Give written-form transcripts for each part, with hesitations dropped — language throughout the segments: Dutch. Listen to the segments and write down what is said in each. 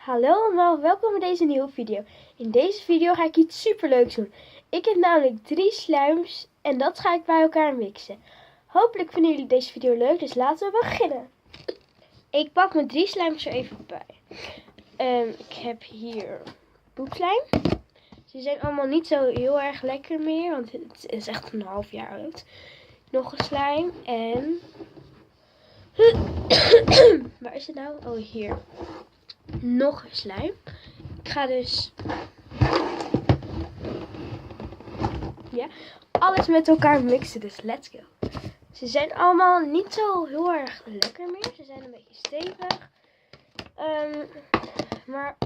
Hallo allemaal, welkom bij deze nieuwe video. In deze video ga ik iets superleuks doen. Ik heb namelijk 3 slimes en dat ga ik bij elkaar mixen. Hopelijk vinden jullie deze video leuk, dus laten we beginnen. Ik pak mijn 3 slimes er even bij. Ik heb hier poepslijm. Ze zijn allemaal niet zo heel erg lekker meer, want het is echt een half jaar oud. Nog een slime en... Waar is het nou? Oh, hier. Nog een slime. Ik ga dus alles met elkaar mixen, dus let's go. Ze zijn allemaal niet zo heel erg lekker meer. Ze zijn een beetje stevig. Maar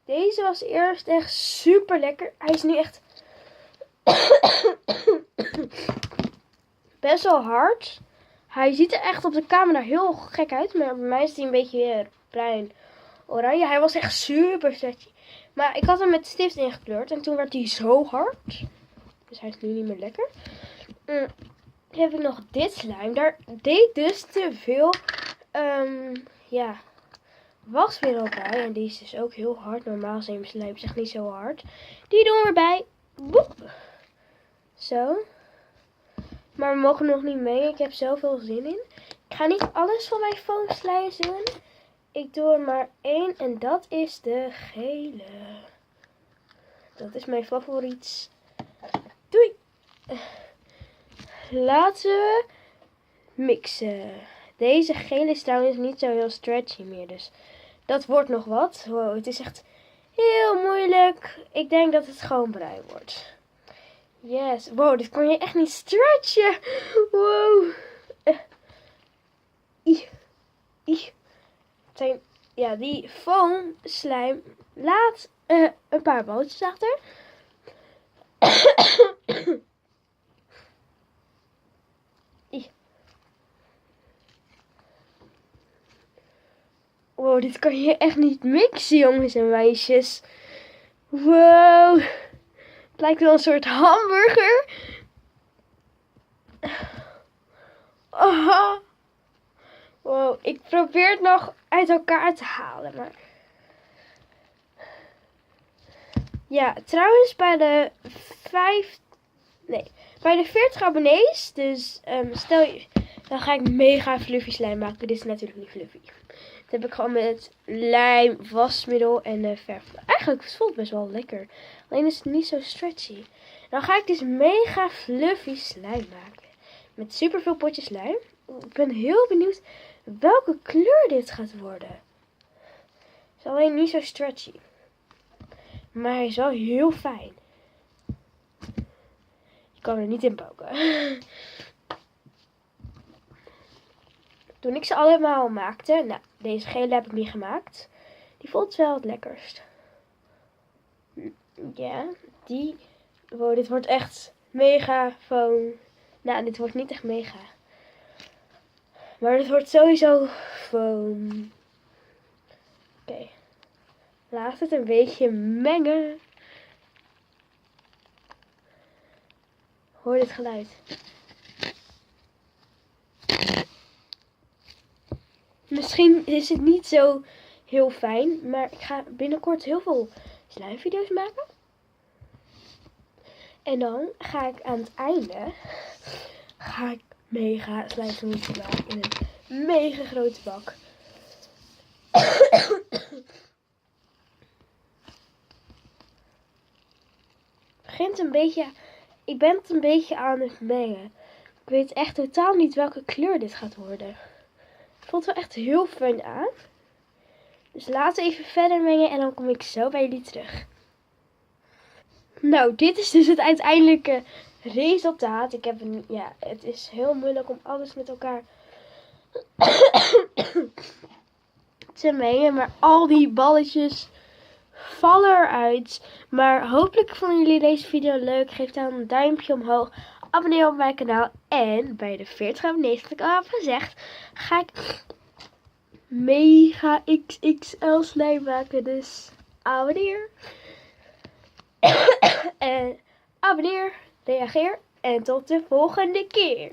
deze was eerst echt super lekker. Hij is nu echt best wel hard. Hij ziet er echt op de camera heel gek uit, maar bij mij is hij een beetje weer bruin oranje. Hij was echt super stretchy. Maar ik had hem met stift ingekleurd en toen werd hij zo hard. Dus hij is nu niet meer lekker. Dan heb ik nog dit slime. Daar deed dus te veel wasmiddel bij. En die is dus ook heel hard. Normaal zijn mijn slijm echt niet zo hard. Die doen we erbij. Boep. Zo. Maar we mogen nog niet mee. Ik heb zoveel zin in. Ik ga niet alles van mijn foam slimes doen. Ik doe er maar 1 en dat is de gele. Dat is mijn favoriet. Doei! Laten we mixen. Deze gele is trouwens niet zo heel stretchy meer, dus dat wordt nog wat. Wow, het is echt heel moeilijk. Ik denk dat het gewoon bruin wordt. Yes. Wow, dit kan je echt niet stretchen. Wow. Die foam slime laat een paar bootjes achter. Wow, dit kan je echt niet mixen, jongens en meisjes. Wow. Het lijkt wel een soort hamburger. Oh. Wow, ik probeer het nog uit elkaar te halen, maar... Ja, trouwens bij de 40 abonnees, dus stel je... Dan ga ik mega fluffy slime maken. Dit is natuurlijk niet fluffy. Dat heb ik gewoon met lijm, wasmiddel en verf. Eigenlijk voelt het best wel lekker. Alleen is het niet zo stretchy. Dan ga ik dus mega fluffy slime maken. Met super veel potjes lijm. Ik ben heel benieuwd welke kleur dit gaat worden. Het is alleen niet zo stretchy. Maar hij is wel heel fijn. Je kan er niet in poken. Toen ik ze allemaal maakte, nou, deze gele heb ik niet gemaakt. Die voelt wel het lekkerst. Ja, wow, dit wordt echt mega foam. Nou, dit wordt niet echt mega. Maar dit wordt sowieso foam. Oké. Laat het een beetje mengen. Hoor dit geluid. Misschien is het niet zo heel fijn, maar ik ga binnenkort heel veel slijmvideo's maken. En dan ga ik aan het einde mega slijmsmootjes maken in een mega grote bak. Ik ben het een beetje aan het mengen. Ik weet echt totaal niet welke kleur dit gaat worden. Het voelt wel echt heel fijn aan. Dus laten we even verder mengen en dan kom ik zo bij jullie terug. Nou, dit is dus het uiteindelijke resultaat. Het is heel moeilijk om alles met elkaar te mengen. Maar al die balletjes vallen eruit. Maar hopelijk vonden jullie deze video leuk. Geef dan een duimpje omhoog. Abonneer op mijn kanaal. En bij de 40 abonnees, wat ik al heb gezegd, ga ik mega XXL slime maken. Dus abonneer. En abonneer, reageer en tot de volgende keer.